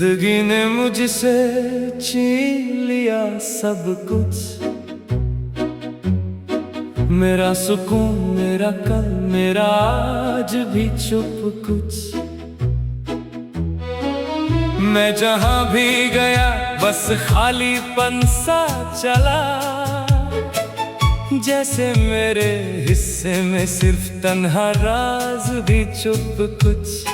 जिंदगी ने मुझसे छीन लिया सब कुछ, मेरा सुकून, मेरा कल, मेरा आज भी चुप कुछ। मैं जहां भी गया बस खालीपन सा चला, जैसे मेरे हिस्से में सिर्फ तन्हा राज भी चुप कुछ।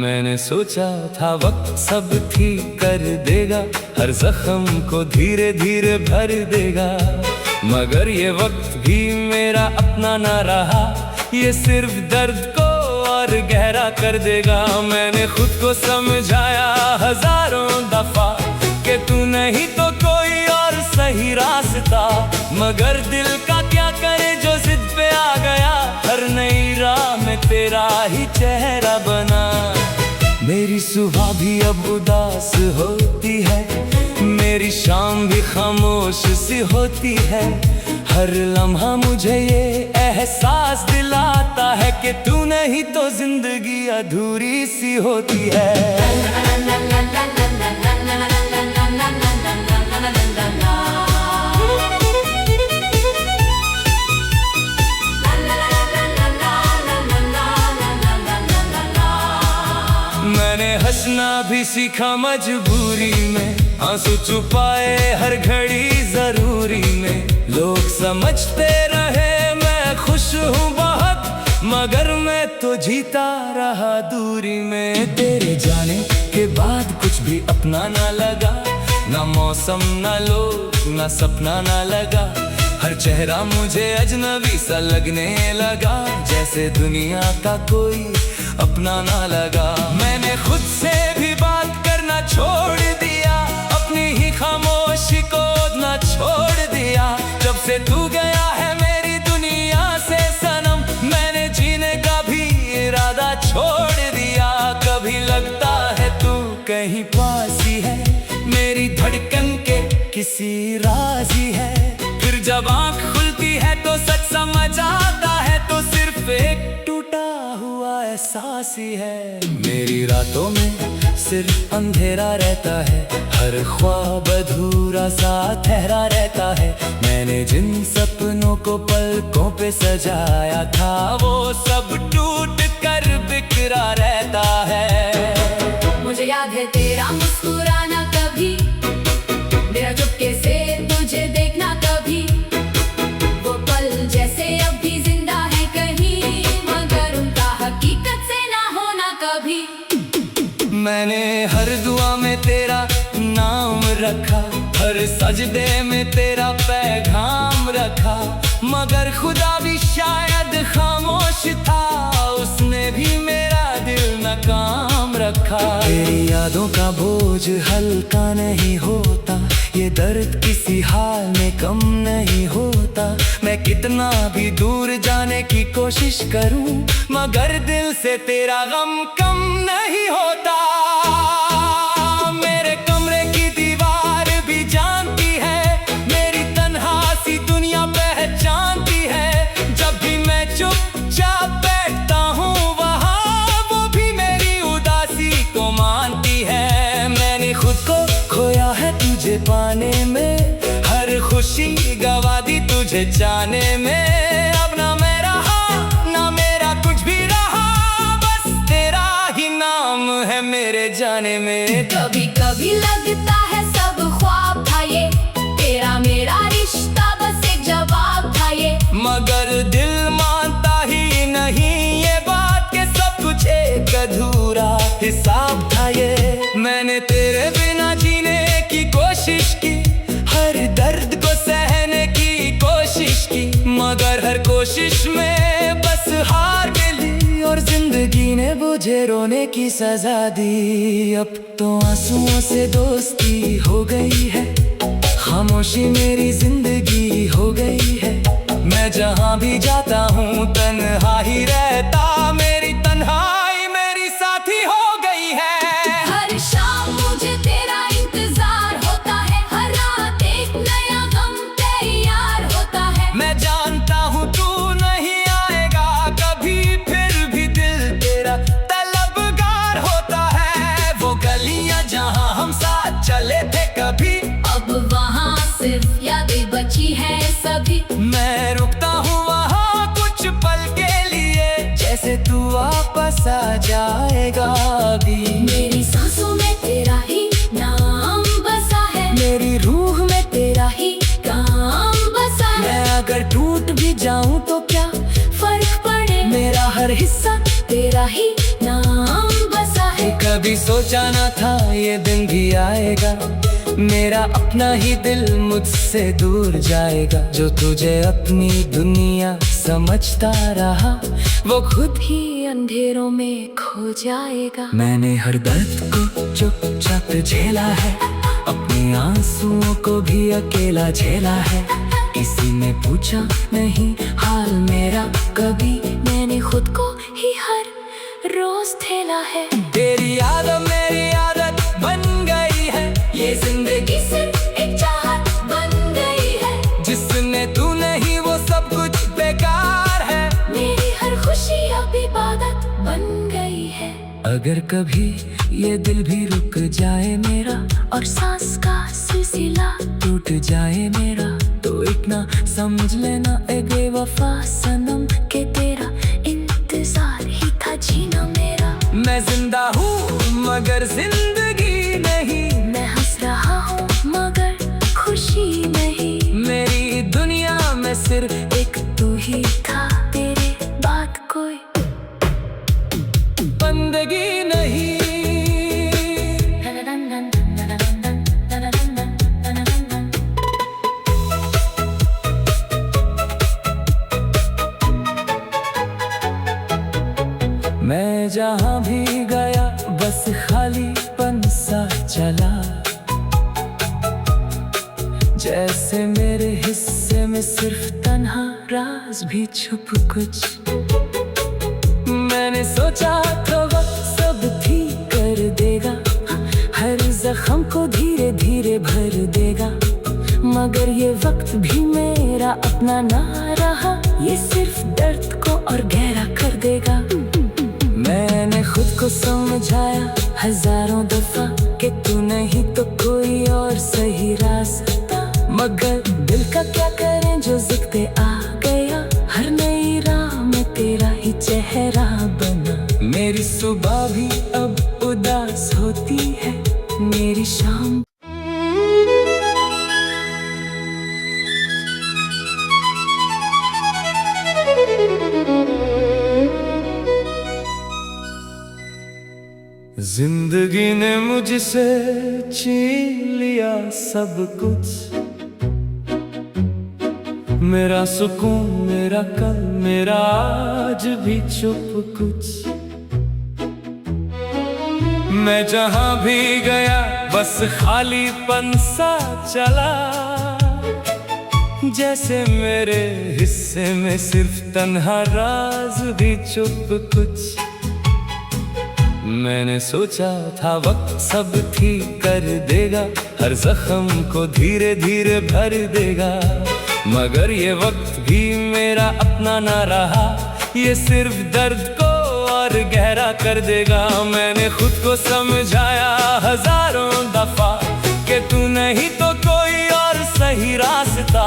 मैंने सोचा था वक्त सब ठीक कर देगा, हर जख्म को धीरे धीरे भर देगा, मगर ये वक्त भी मेरा अपना ना रहा, ये सिर्फ दर्द को और गहरा कर देगा। मैंने खुद को समझाया हजारों दफा कि तू नहीं तो कोई और सही रास्ता, मगर दिल का क्या करे जो जिद पे आ गया, हर नई राह में तेरा ही चेहरा बना। मेरी सुबह भी अब उदास होती है, मेरी शाम भी खामोश सी होती है, हर लम्हा मुझे ये एहसास दिलाता है कि तू नहीं तो जिंदगी अधूरी सी होती है। मैंने हंसना भी सीखा मजबूरी में, आंसू छुपाए हर घड़ी जरूरी में। लोग समझते रहे मैं खुश हूँ बहुत, मगर मैं तो जीता रहा दूरी में। तेरे जाने के बाद कुछ भी अपना ना लगा, ना मौसम ना लोग ना सपना ना लगा, हर चेहरा मुझे अजनबी सा लगने लगा, जैसे दुनिया का कोई अपना ना लगा। मैंने खुद से भी बात करना छोड़ दिया, अपनी ही खामोशी को ना छोड़ दिया, जब से तू गया है मेरी दुनिया से सनम, मैंने जीने का भी इरादा छोड़ दिया। कभी लगता है तू कहीं पास ही है, मेरी धड़कन के किसी राज ही है, फिर जब आँख खुलती है तो सच समझ आता है, तो सिर्फ एक टूटा हुआ एहसास ही है। मेरी रातों में सिर्फ अंधेरा रहता है, हर ख्वाब अधूरा सा ठहरा रहता है, मैंने जिन सपनों को पलकों पे सजाया था, वो सब टूट कर बिखरा रहता है। मुझे याद है तेरा मुस्कुराना कभी, मेरा चुपके से तुझे देखना कभी, वो पल जैसे अब भी जिंदा है कहीं, मगर उनका हकीकत से ना होना कभी। मैंने हर दुआ में तेरा नाम रखा, हर सजदे में तेरा पैगाम रखा, मगर खुदा भी शायद खामोश था, उसने भी मेरा दिल नाकाम रखा। तेरी यादों का बोझ हल्का नहीं होता, ये दर्द किसी हाल में कम नहीं होता, मैं कितना भी दूर जाने की कोशिश करूं, मगर दिल से तेरा गम कम नहीं होता। मेरे कमरे की दीवार भी जानती है, मेरी तन्हा सी दुनिया पहचानती है, जब भी मैं चुपचाप बैठता हूँ वहाँ, वो भी मेरी उदासी को मानती है। मैंने खुद को खोया है तुझे पाने में, हर खुशी गवा दी तुझे जाने में, अब ना मैं रहा ना मेरा कुछ भी रहा, बस तेरा ही नाम है मेरे जाने में। कभी कभी लगता है सब ख्वाब था ये, तेरा मेरा रिश्ता बस एक जवाब था ये, मगर दिल मानता ही नहीं ये बात के सब कुछ एक अधूरा हिसाब था ये। मैंने तेरे बिना जीने की कोशिश की, हर दर्द को सहने की कोशिश की, मगर हर कोशिश में बस हार मिली, और जिंदगी ने मुझे रोने की सजा दी। अब तो आंसुओं से दोस्ती हो गई है, खामोशी मेरी जिंदगी हो गई है, मैं जहां भी जाता हूँ तन्हा ही रहता, मेरी तन्हाई मेरी साथी हो गई है। हर शाम मुझे तेरा इंतजार होता है, हर रात एक नया गम तैयार होता है, मैं जानता हूँ तू नहीं आएगा कभी, फिर भी दिल तेरा तलबगार होता है। वो कभी। मैं रुकता हूँ वहाँ कुछ पल के लिए, जैसे तू वापस आ जाएगा अभी। मेरी सांसों में तेरा ही नाम बसा है, मेरी रूह में तेरा ही काम बसा है। मैं अगर टूट भी जाऊँ तो क्या फर्क पड़े, मेरा हर हिस्सा तेरा ही नाम बसा है। कभी सोचा ना था ये दिन भी आएगा, मेरा अपना ही दिल मुझसे दूर जाएगा। जो तुझे अपनी दुनिया समझता रहा, वो खुद ही अंधेरों में खो जाएगा। मैंने हर दर्द को चुपचाप झेला है, अपने आंसुओं को भी अकेला झेला है। किसी ने पूछा नहीं हाल मेरा कभी, मैंने खुद को ही हर रोज ठेला है। तेरी आदत मेरी आदत बन गई है, ये जिंदगी सिर्फ एक चाहत बन गई है। जिसने तू नहीं वो सब कुछ बेकार है। मेरी हर खुशी अब इबादत बन गई है। अगर कभी ये दिल भी रुक जाए मेरा, और सांस का सिलसिला टूट जाए मेरा, तो इतना समझ लेना ए बेवफा सनम, के तेरा इंतजार ही था जीना मेरा। मैं जिंदा हूँ मगर जिंदगी नहीं, मैं हंस रहा हूँ मगर खुशी नहीं। मेरी दुनिया में सिर्फ एक तू ही था, तेरे बाद कोई बंदगी नहीं। मैं जहाँ भी गया बस खालीपन सा चला, जैसे मेरे हिस्से में सिर्फ तन्हा राज भी छुप कुछ। मैंने सोचा तो वक्त सब ठीक कर देगा, हर जख्म को धीरे धीरे भर देगा। मगर ये वक्त भी मेरा अपना ना रहा, ये सिर्फ दर्द को और गहरा कर देगा। मैंने खुद को समझाया हजारों दफा कि तू नहीं तो कोई और सही रास्ता, मगर दिल का क्या करें जो ज़िक्र आ गया। हर नई राह में तेरा ही चेहरा बना, मेरी सुबह भी अब उदास होती है, मेरी शाम जिंदगी ने मुझसे छीन लिया सब कुछ, मेरा सुकून मेरा कल मेरा आज भी चुप कुछ। मैं जहाँ भी गया बस खालीपन सा चला, जैसे मेरे हिस्से में सिर्फ तन्हा राज भी चुप कुछ। मैंने सोचा था वक्त सब ठीक कर देगा, हर जख्म को धीरे धीरे भर देगा। मगर ये वक्त भी मेरा अपना ना रहा, ये सिर्फ दर्द को और गहरा कर देगा। मैंने खुद को समझाया हजारों दफा कि तू नहीं तो कोई और सही रास्ता,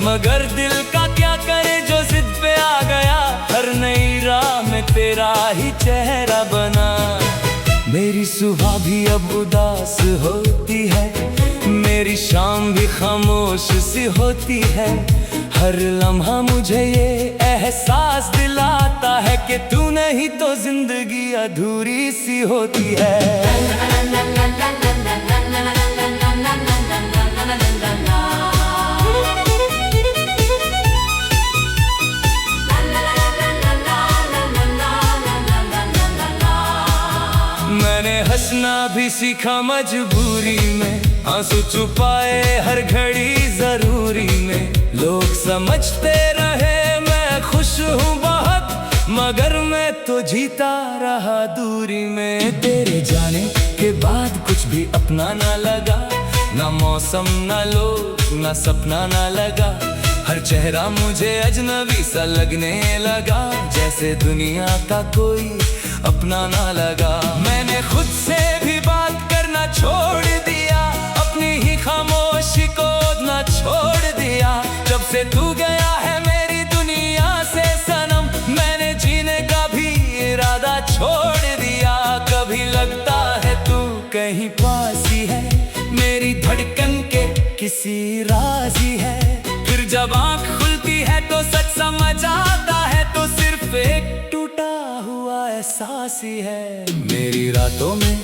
मगर दिल का क्या करे जो जिद पे आ गया। हर नई राह में तेरा ही चेहरा बना, मेरी सुबह भी अब उदास होती है, मेरी शाम भी खामोश सी होती है। हर लम्हा मुझे ये एहसास दिलाता है कि तू नहीं तो जिंदगी अधूरी सी होती है। मैंने हंसना भी सीखा मजबूरी में, आंसू छुपाए हर घड़ी जरूरी में। लोग समझते रहे मैं खुश हूँ बहुत, मगर मैं तो जीता रहा दूरी में। तेरे जाने के बाद कुछ भी अपना ना लगा, ना मौसम ना लोग ना सपना ना लगा। हर चेहरा मुझे अजनबी सा लगने लगा, जैसे दुनिया का कोई अपना ना लगा। मैंने खुद से भी बात करना छोड़ दिया, अपनी ही खामोशी को ना छोड़ दिया। जब से से तू गया है मेरी दुनिया से सनम, मैंने जीने का भी इरादा छोड़ दिया। कभी लगता है तू कहीं पास ही है, मेरी धड़कन के किसी राज ही है। फिर जब आँख खुलती है तो सच समझ आता है, तो सिर्फ एक टूटा हुआ एहसास ही है। मेरी रातों में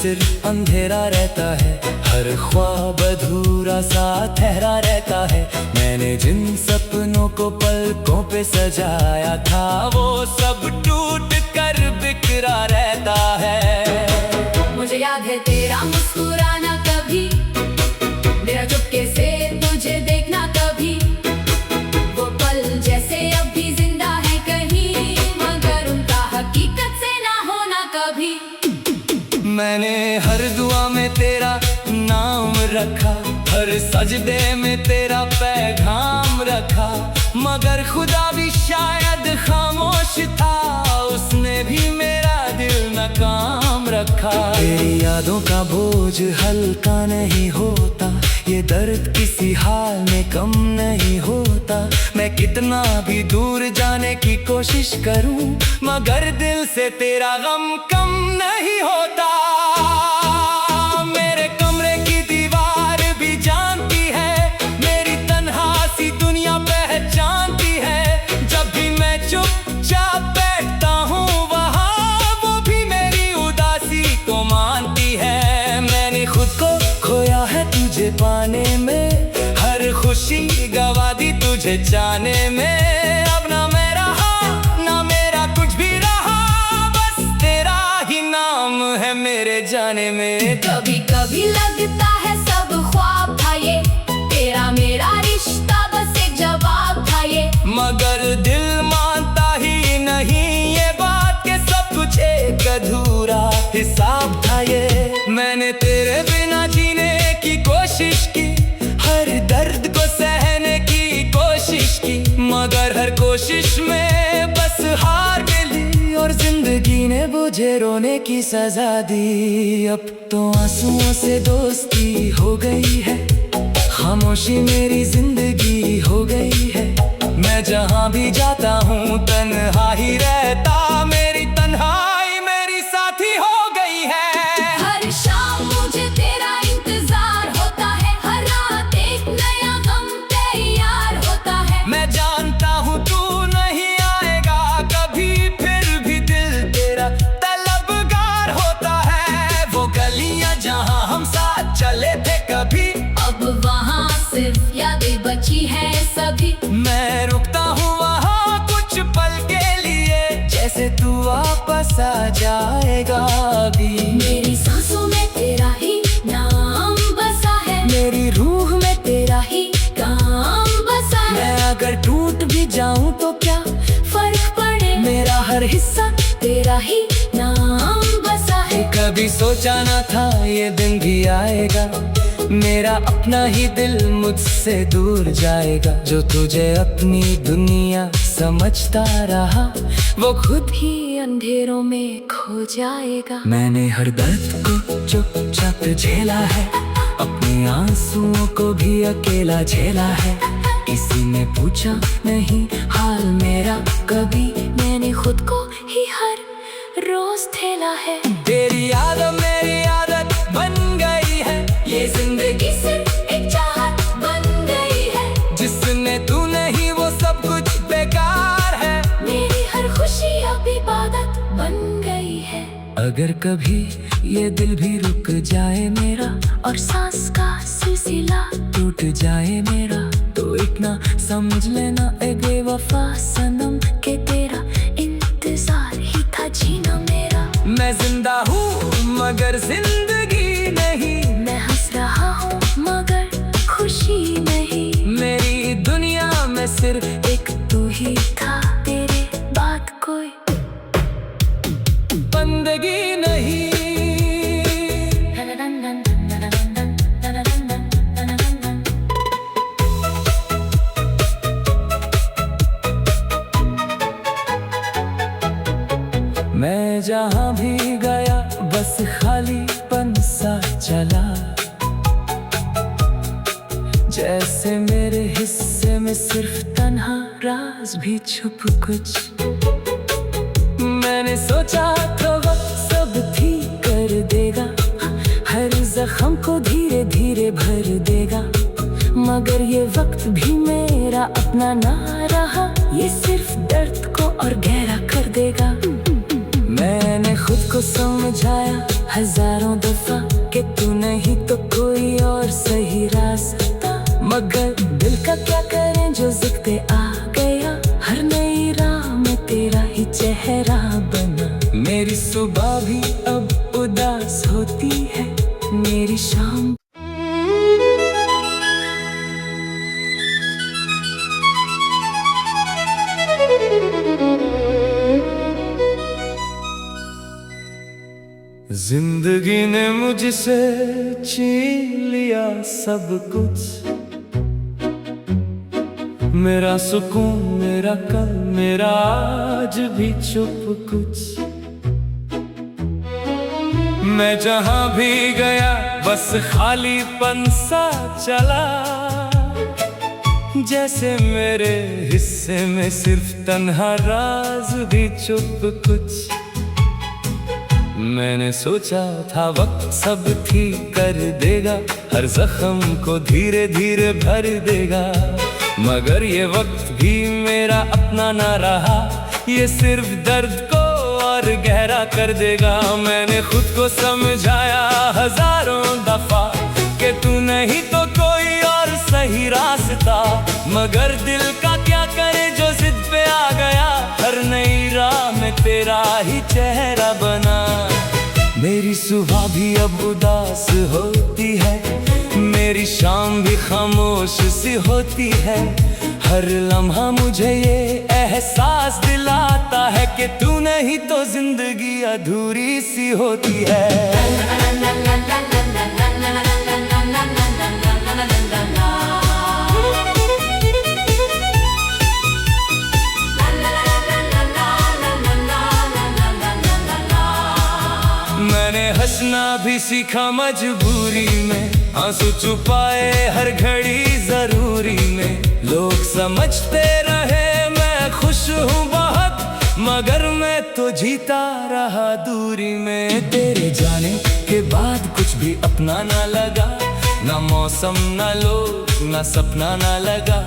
सिर्फ अंधेरा रहता है, हर ख्वाब अधूरा सा ठहरा रहता है। मैंने जिन सपनों को पलकों पे सजाया था, वो सब टूट कर बिखरा रहता है। मुझे याद है तेरा मुस्कुराना कभी, मेरा चुपके से तुझे देखना कभी। वो पल जैसे अब भी जिंदा है कहीं, मगर उनका हकीकत से ना होना कभी। मैंने हर दुआ में तेरा नाम रखा, हर सजदे में तेरा पैगाम रखा, मगर खुदा भी शायद खामोश था, उसने भी मेरा दिल नाकाम रखा। तेरी यादों का बोझ हल्का नहीं होता, ये दर्द किसी हाल में कम नहीं होता। मैं कितना भी दूर जाने की कोशिश करूं, मगर दिल से तेरा गम कम नहीं होता। मेरे कमरे की दीवार भी जानती है, मेरी तन्हा सी दुनिया पहचानती है। जब भी मैं चुपचाप बैठता हूँ वहाँ, वो भी मेरी उदासी को मानती है। मैंने खुद को खोया है तुझे पाने में, हर खुशी गवा दी तुझे जाने में। अब ना मैं रहा ना मेरा कुछ भी रहा, बस तेरा ही नाम है मेरे जाने में। कभी कभी लगता है सब ख्वाब था ये, तेरा मेरा रिश्ता बस एक जवाब था ये। मगर दिल मानता ही नहीं ये बात के सब कुछ एक अधूरा हिसाब था ये। मैंने तेरे बिना जीने की कोशिश की, हर दर्द को सहने की कोशिश की, मगर हर कोशिश में बस हार मिली, और जिंदगी ने मुझे रोने की सजा दी। अब तो आंसुओं से दोस्ती हो गई है, खामोशी मेरी जिंदगी हो गई है। मैं जहाँ भी जाता हूँ तन्हा ही रहता, मेरी तन्हाई मेरी साथी हो गई है। हर शाम मुझे तेरा इंतजार होता है, हर रात एक नया गम तैयार होता है। मैं जानता हूँ तू नहीं आएगा कभी, फिर भी दिल तेरा तलबगार होता है। वो गलियाँ जहाँ हम साथ चले थे कभी, अब वहाँ सिर्फ यादें बची है सभी। मैं रुकता हूँ वहाँ कुछ पल के लिए, जैसे तू वापस आ जाएगा अभी। मेरी सांसों में तेरा ही नाम बसा है, मेरी रूह में तेरा ही काम बसा है। मैं अगर टूट भी जाऊं तो क्या फर्क पड़े, मेरा हर हिस्सा तेरा ही नाम बसा है। कभी सोचा ना था ये दिन भी आएगा, मेरा अपना ही दिल मुझसे दूर जाएगा। जो तुझे अपनी दुनिया समझता रहा, वो खुद ही अंधेरों में खो जाएगा। मैंने हर दर्द को चुपचाप झेला है, अपने आंसुओं को भी अकेला झेला है। किसी ने पूछा नहीं हाल मेरा कभी, मैंने खुद को ही हर रोज ठेला है। तेरी आदत मेरी आदत बन गई है, ये जिंदगी सिर्फ एक चाहत बन गई है। जिसने तू नहीं वो सब कुछ बेकार है। मेरी हर खुशी अब इबादत बन गई है। अगर कभी ये दिल भी रुक जाए मेरा, और सांस का सिलसिला टूट जाए मेरा, तो इतना समझ लेना ए बेवफा सनम, के तेरा इंतजार ही था जीना मेरा। मैं जिंदा हूँ मगर जिंदगी नहीं, मैं हंस रहा हूँ मगर खुशी नहीं। मेरी दुनिया में सिर्फ एक तू ही था, तेरे बाद कोई बंदगी नहीं। मैं जहाँ भी गया बस खालीपन सा चला, जैसे मेरे हिस्से हिस्से में सिर्फ तन्हा राज भी छुप कुछ। मैंने सोचा था वक्त सब ठीक कर देगा, हर जख्म को धीरे धीरे भर देगा, मगर ये वक्त भी मेरा अपना ना रहा, ये सिर्फ दर्द को और गहरा कर देगा। मैंने खुद को समझाया हजारों दफा कि तू नहीं तो कोई और सही रास्ता, मगर दिल का क्या करें जो ज़िक्र आ गया, हर नई राह में तेरा ही चेहरा बना। मेरी सुबह भी अब उदास होती है, मेरी शाम जिंदगी ने मुझसे छीन लिया सब कुछ, मेरा सुकून, मेरा कल, मेरा आज भी चुप कुछ। मैं जहां भी गया बस खालीपन सा चला, जैसे मेरे हिस्से में सिर्फ तन्हा राज भी चुप कुछ। मैंने सोचा था वक्त सब ठीक कर देगा, हर जख्म को धीरे धीरे भर देगा, मगर ये वक्त भी मेरा अपना ना रहा, ये सिर्फ दर्द को और गहरा कर देगा। मैंने खुद को समझाया हजारों दफा कि तू नहीं तो कोई और सही रास्ता, मगर दिल का क्या करे जो जिद पे आ गया, हर नई राह में तेरा ही चेहरा बना। मेरी सुबह भी अब उदास होती है, मेरी शाम भी खामोश सी होती है, हर लम्हा मुझे ये एहसास दिलाता है कि तू नहीं तो जिंदगी अधूरी सी होती है। मैंने हंसना भी सीखा मजबूरी में, आंसू छुपाए हर घड़ी जरूरी में, लोग समझते रहे मैं खुश हूँ बहुत, मगर मैं तो जीता रहा दूरी में। तेरे जाने के बाद कुछ भी अपना ना लगा, ना मौसम ना लोग ना सपना ना लगा,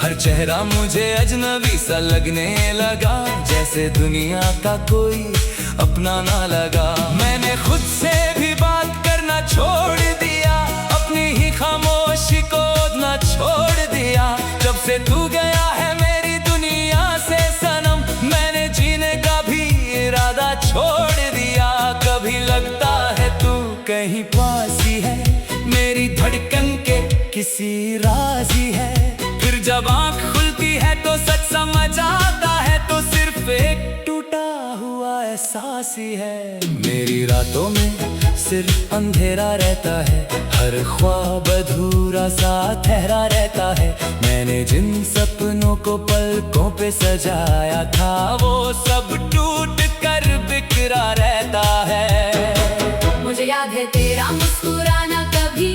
हर चेहरा मुझे अजनबी सा लगने लगा, जैसे दुनिया का कोई अपना ना लगा। मैंने खुद से भी बात करना छोड़ दिया, अपनी ही खामोशी को ना छोड़ दिया, जब से तू गया है मेरी दुनिया से सनम, मैंने जीने का भी इरादा छोड़ दिया। कभी लगता है तू कहीं पास ही है, मेरी धड़कन के किसी राज ही है, फिर जब आँख खुलती है तो सच समझ आता है, तो सिर्फ एक टूटा हुआ एहसास ही है। मेरी रातों में सिर्फ अंधेरा रहता है, हर ख्वाब अधूरा सा ठहरा रहता है, मैंने जिन सपनों को पलकों पे सजाया था, वो सब टूट कर बिखरा रहता है। मुझे याद है तेरा मुस्कुराना कभी,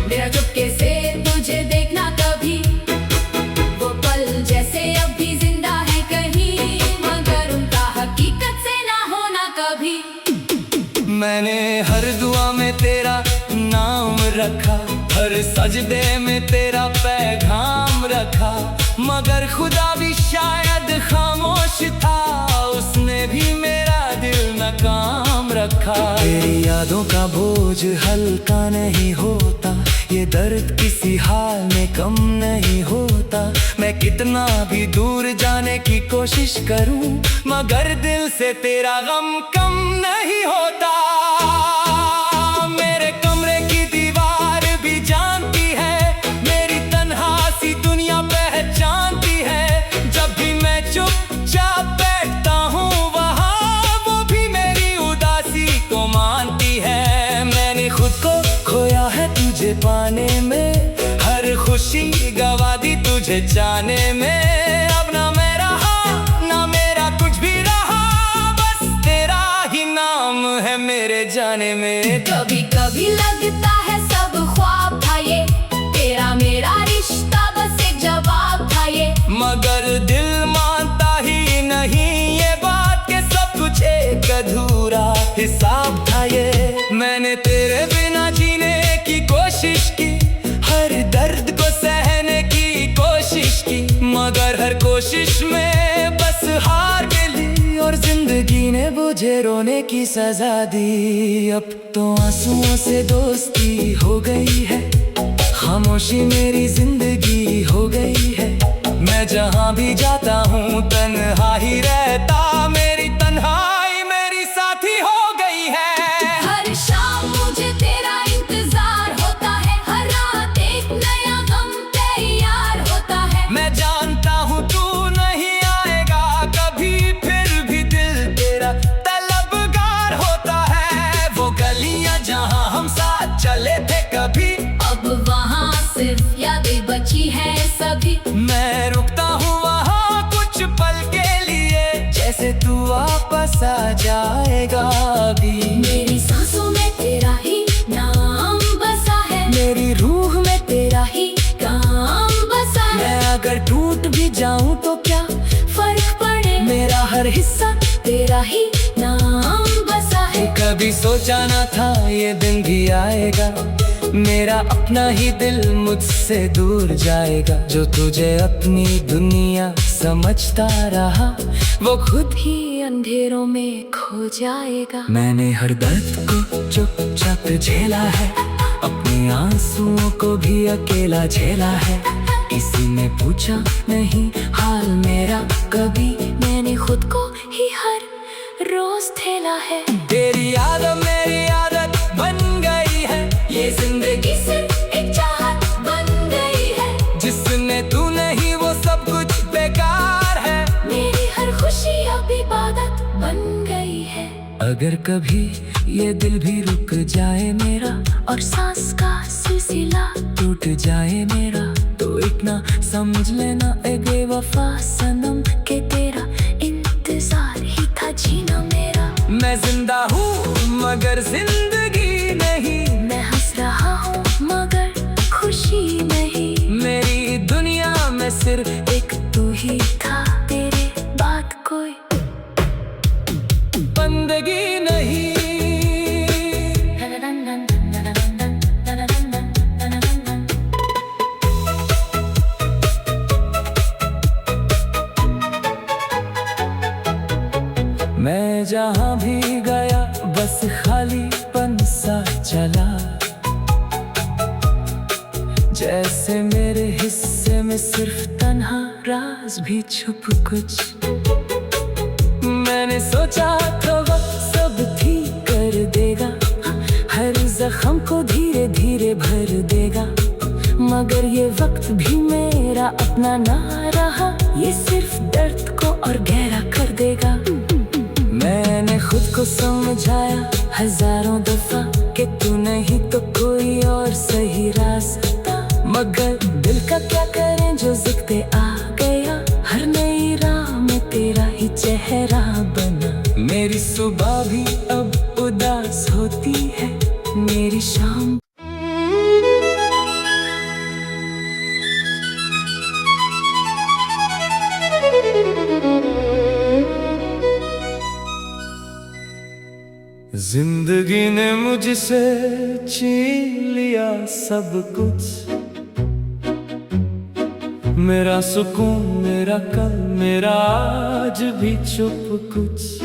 मेरा चुपके से तुझे देखना कभी, वो पल जैसे अब भी जिंदा है कहीं, मगर उनका हकीकत से ना होना कभी। मैंने हर दुआ में तेरा नाम रखा, हर सजदे में तेरा पैगाम रखा, मगर खुदा भी शायद खामोश था, उसने भी मेरा दिल नाकाम रखा। तेरी यादों का बोझ हल्का नहीं होता, ये दर्द किसी हाल में कम नहीं होता, मैं कितना भी दूर जाने की कोशिश करूं, मगर दिल से तेरा गम कम नहीं होता। मेरे कमरे की दीवार भी जानती है, मेरी तन्हा सी दुनिया पहचानती है, जब भी मैं चुपचाप बैठता हूँ वहाँ, वो भी मेरी उदासी को मानती है। मैंने खुद को खोया है तुझे पाने में, हर खुशी गवा दी तुझे जाने में, अब ना मैं रहा ना मेरा कुछ भी रहा, बस तेरा ही नाम है मेरे जाने में। कभी कभी लगता है सब ख्वाब था ये, तेरा मेरा रिश्ता बस एक बख्शिश की, हर दर्द को सहने की कोशिश की, मगर हर कोशिश में बस हार मिली और जिंदगी ने मुझे रोने की सजा दी। अब तो आंसुओं से दोस्ती हो गई है, खामोशी मेरी जिंदगी हो गई है। मैं जहाँ भी जाता हूँ तन्हा ही रहता, मेरी तन्हाई मेरी साथी हो गई है। हर शाम मुझे तेरा इंतजार होता है, हर रात एक नया गम तैयार होता है। मैं जानता हूँ तू नहीं आएगा कभी, फिर भी दिल तेरा तलबगार होता है। वो गलियाँ जहाँ हम साथ चले थे कभी, अब वहाँ सिर्फ यादें बची है सभी। मैं रुकता हूँ वहाँ कुछ पल के लिए, जैसे तू वापस आ जाएगा अभी। मेरी सांसों में तेरा ही नाम बसा है, मेरी रूह में तेरा ही काम बसा है। मैं अगर टूट भी जाऊं तो क्या फर्क पड़े, मेरा हर हिस्सा तेरा ही नाम बसा है। कभी सोचा ना था ये दिन भी आएगा, मेरा अपना ही दिल मुझसे दूर जाएगा। जो तुझे अपनी दुनिया समझता रहा, वो खुद ही अंधेरों में खो जाएगा। मैंने हर दर्द को चुपचाप झेला है, अपने आंसुओं को भी अकेला झेला है। किसी ने पूछा नहीं हाल मेरा कभी, मैंने खुद को ही हर रोज ठेला है। तेरी आदत मेरी आदत बन गई है, ये जिंदगी से एक चाहत बन गई है। जिसने तू नहीं वो सब कुछ बेकार है। मेरी हर खुशी अब इबादत बन गई है। अगर कभी ये दिल भी रुक जाए मेरा, और सांस का सिलसिला टूट जाए मेरा, तो इतना समझ लेना ए बेवफा सनम के तेरा इंतजार ही था जीना मेरा। मैं जिंदा हूँ मगर जिंदगी नहीं, मैं हंस रहा हूँ मगर खुशी नहीं। मेरी दुनिया में सिर्फ एक तू ही था, तेरे बाद कोई बंदगी नहीं। मैं जहाँ भी गया बस खालीपन सा चला, जैसे मेरे हिस्से में सिर्फ तन्हा राज भी छुप कुछ। मैंने सोचा था वक्त सब ठीक कर देगा, हर जख्म को धीरे धीरे भर देगा, मगर ये वक्त भी मेरा अपना ना रहा, ये सिर्फ दर्द को और गहरा कर देगा। मैंने खुद को समझाया हजारों दफा कि तू नहीं तो कोई और सही रास्ता, मगर दिल का क्या करें जो ज़िक्र आ गया, हर नई राह में तेरा ही चेहरा बना। मेरी सुबह भी अब उदास होती है, मेरी शाम जिंदगी ने मुझसे छीन लिया सब कुछ, मेरा सुकून मेरा कल मेरा आज भी चुप कुछ।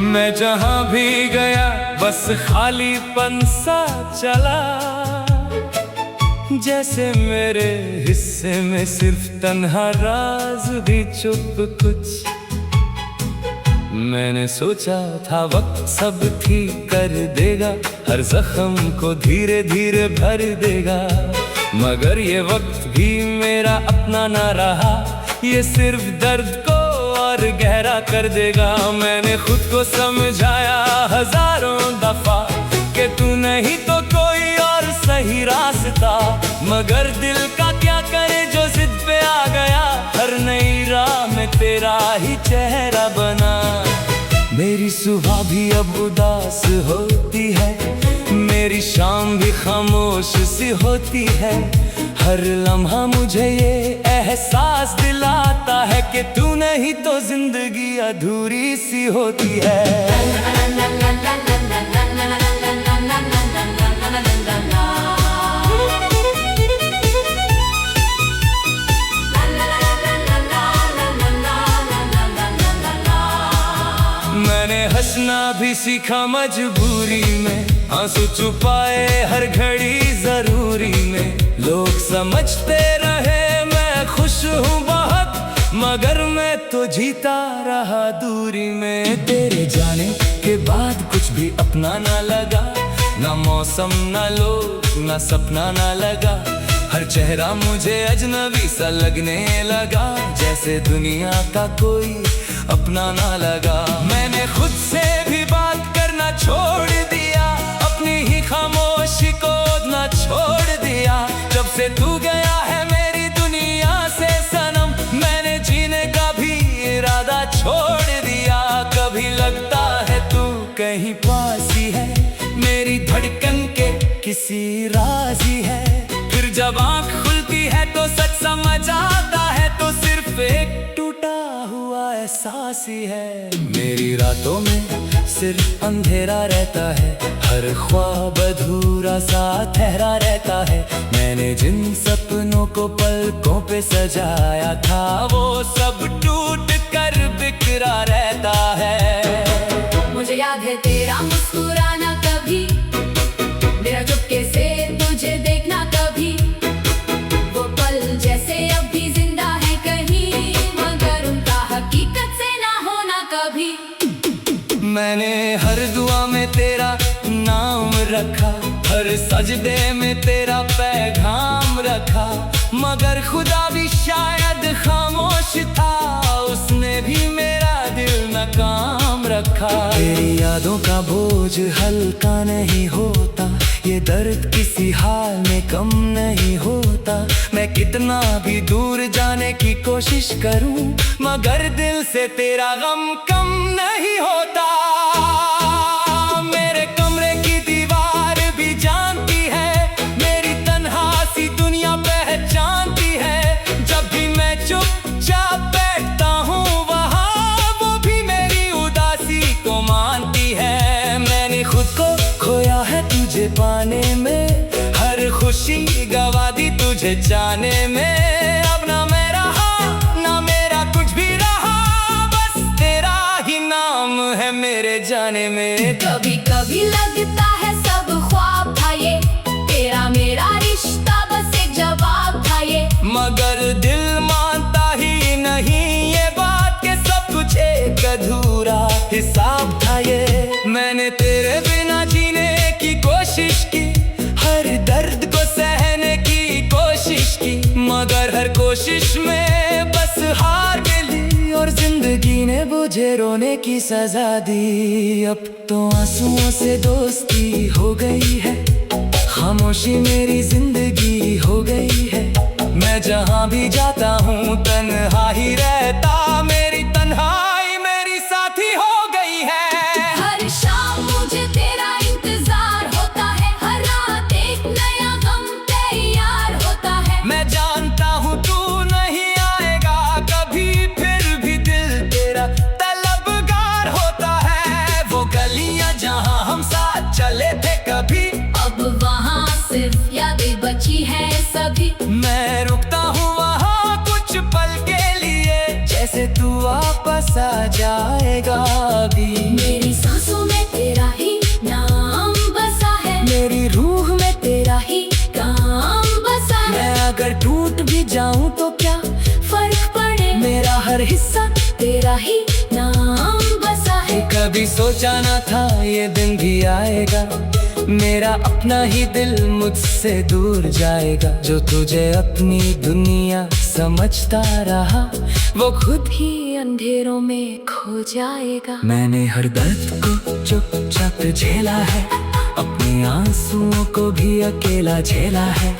मैं जहाँ भी गया बस खालीपन सा चला, जैसे मेरे हिस्से में सिर्फ तन्हा राज भी चुप कुछ। मैंने सोचा था वक्त सब ठीक कर देगा, हर जख्म को धीरे धीरे भर देगा, मगर ये वक्त भी मेरा अपना ना रहा, ये सिर्फ दर्द को और गहरा कर देगा। मैंने खुद को समझाया हजारों दफा कि तू नहीं तो कोई और सही रास्ता, मगर दिल का क्या करे जो जिद पे आ गया, हर नई राह में तेरा ही चेहरा बना। मेरी सुबह भी अब उदास होती है, मेरी शाम भी खामोश सी होती है, हर लम्हा मुझे ये एहसास दिलाता है कि तू नहीं तो जिंदगी अधूरी सी होती है। हंसना भी सीखा मजबूरी में, आंसू छुपाए हर घड़ी जरूरी में। लोग समझते रहे मैं खुश हूँ बहुत, मगर मैं तो जीता रहा दूरी में। तेरे जाने के बाद कुछ भी अपना ना लगा, ना मौसम ना लोग ना सपना ना लगा। हर चेहरा मुझे अजनबी सा लगने लगा, जैसे दुनिया का कोई अपना ना लगा। मैंने खुद से भी बात करना छोड़ दिया, अपनी ही खामोशी को ना छोड़ दिया। जब से तू गया है मेरी दुनिया से सनम, मैंने जीने का भी इरादा छोड़ दिया। कभी लगता है तू कहीं पास ही है, मेरी धड़कन के किसी राज ही है। फिर जब आँख खुलती है तो सच समझ आता है, तो सिर्फ एक टूटा हुआ एहसास ही है। मेरी रातों में सिर्फ अंधेरा रहता है, हर ख्वाब अधूरा सा ठहरा रहता है। मैंने जिन सपनों को पलकों पे सजाया था, वो सब टूट कर बिखरा रहता है। मुझे याद है तेरा मुस्कुराना कभी, मेरा चुपके से तुझे देखना कभी। वो पल जैसे अब भी जिंदा है कहीं, मगर उनका हकीकत से ना होना कभी। मैंने हर दुआ में तेरा नाम रखा, हर सजदे में तेरा पैगाम रखा। मगर खुदा भी शायद खामोश था, उसने भी मेरा दिल नाकाम रखा। तेरी यादों का बोझ हल्का नहीं होता, ये दर्द किसी हाल में कम नहीं होता। मैं कितना भी दूर जाने की कोशिश करूं, मगर दिल से तेरा गम कम नहीं होता। मेरे कमरे की दीवार भी जानती है, मेरी तन्हा सी दुनिया पहचानती है। जब भी मैं चुपचाप बैठता हूँ वहाँ, वो भी मेरी उदासी को मानती है। मैंने खुद को खोया है तुझे पाने में, हर खुशी गवा दी तुझे जाने में। अब ना मैं रहा ना मेरा कुछ भी रहा, बस तेरा ही नाम है मेरे जाने में। कभी कभी लगता है सब ख्वाब था ये, तेरा मेरा रिश्ता बस एक जवाब था ये। मगर दिल मानता ही नहीं ये बात के सब कुछ एक अधूरा हिसाब था ये। मैंने तेरे बिना जीने की कोशिश की, हर दर्द को सहने की कोशिश की, मगर हर कोशिश में बस हार मिली, और जिंदगी ने मुझे रोने की सजा दी। अब तो आंसुओं से दोस्ती हो गई है, खामोशी मेरी जिंदगी हो गई है। मैं जहाँ भी जाता हूँ तन्हा ही रहता, मेरी तन्हाई मेरी साथी हो गई है। हर शाम मुझे तेरा इंतजार होता है, हर रात एक नया गम तैयार होता है। मैं जानता हूँ तू नहीं आएगा कभी, फिर भी दिल तेरा तलबगार होता है। वो गलियाँ जहाँ हम साथ चले थे कभी, अब वहाँ सिर्फ यादें बची है सभी। मैं रुकता हूँ वहाँ कुछ पल के लिए, जैसे तू वापस आ जाएगा अभी। मेरी सांसों में तेरा ही नाम बसा है, मेरी रूह में तेरा ही काम बसा है। मैं अगर टूट भी जाऊं तो क्या फर्क पड़े, मेरा हर हिस्सा तेरा ही नाम बसा है। कभी सोचा न था ये दिन भी आएगा, मेरा अपना ही दिल मुझसे दूर जाएगा। जो तुझे अपनी दुनिया समझता रहा, वो खुद ही अंधेरों में खो जाएगा। मैंने हर दर्द को चुपचाप झेला है, अपने आंसुओं को भी अकेला झेला है।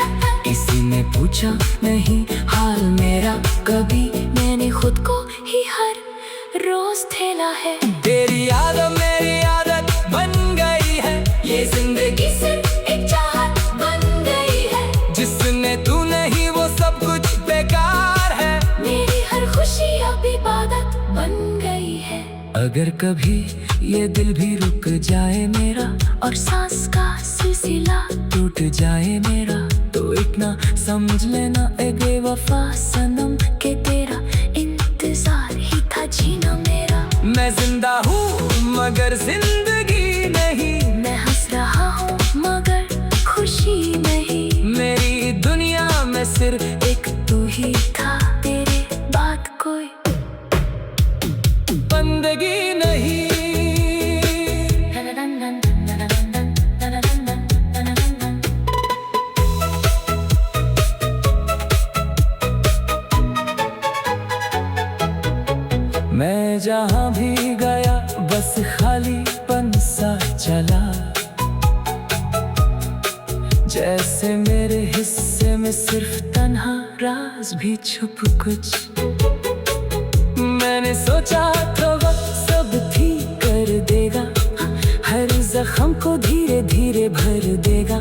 किसी ने पूछा नहीं हाल मेरा कभी, मैंने खुद को ही हर रोज ठेला है। तेरी आदत मेरी आदत बन गई है, ये जिंदगी सिर्फ एक चाहत बन गई है। जिसने तू नहीं वो सब कुछ बेकार है, मेरी हर खुशी अब इबादत बन गई है। अगर कभी ये दिल भी रुक जाए मेरा, और सांस का सिलसिला टूट जाए मेरा, तो इतना समझ लेना ए बेवफा सनम, के तेरा इंतजार ही था जीना मेरा। मैं जिंदा हूँ मगर जिंदगी नहीं। मैं हंस रहा हूँ मगर खुशी नहीं। मेरी दुनिया में सिर्फ एक तू ही था, तेरे बाद कोई बंदगी नहीं। मैं जहाँ भी गया बस खालीपन सा चला, जैसे मेरे हिस्से में सिर्फ तन्हा राज भी छुप कुछ। मैंने सोचा तो वक्त सब ठीक कर देगा, हर जख्म को धीरे धीरे भर देगा,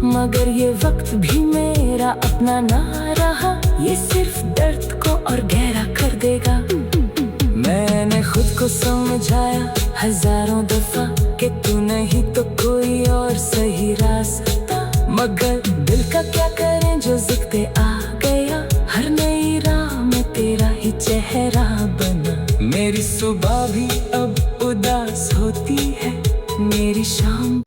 मगर ये वक्त भी मेरा अपना ना रहा, ये सिर्फ दर्द को और गहरा कर देगा। मैंने खुद को समझाया हजारों दफा कि तू नहीं तो कोई और सही रास्ता, मगर दिल का क्या करें जो ज़िक्ते आ गया, हर नई राह में तेरा ही चेहरा बना। मेरी सुबह भी अब उदास होती है, मेरी शाम